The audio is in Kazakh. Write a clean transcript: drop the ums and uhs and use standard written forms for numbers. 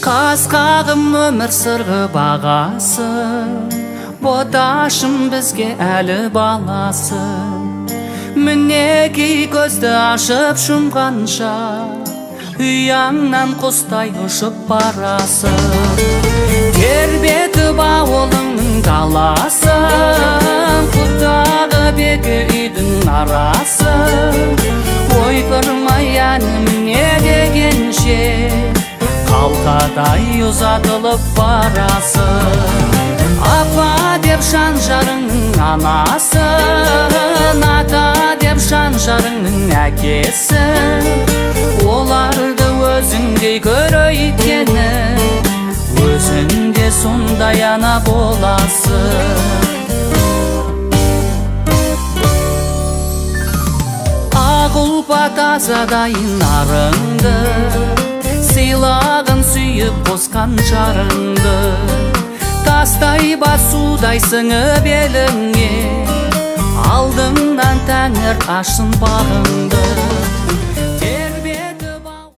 Қасқағым өмір сырғы бағасы, боташым бізге әлі баласы. Мінекей көзді ашып жұмғанша, ұяңнан құстай ұшып барасы. Тербетіп ауылыңның даласы, құттағы бекі үйдің арасы. Ойпырмай әнім не дегенше, қалқадай ұзатылып барасы. Апа деп шанжарыңның анасы, ата деп шанжарыңның әкесі. Оларды өзіңдей көр өйткені, өзіңде сондай ана боласы. Ақ ұлпа тазадайын арыңды, сыйлағын сүйіп қосқан жарыңды. Тастай басудай сыңы беліңе, алдыңнан тәңір ашсын бағыңды.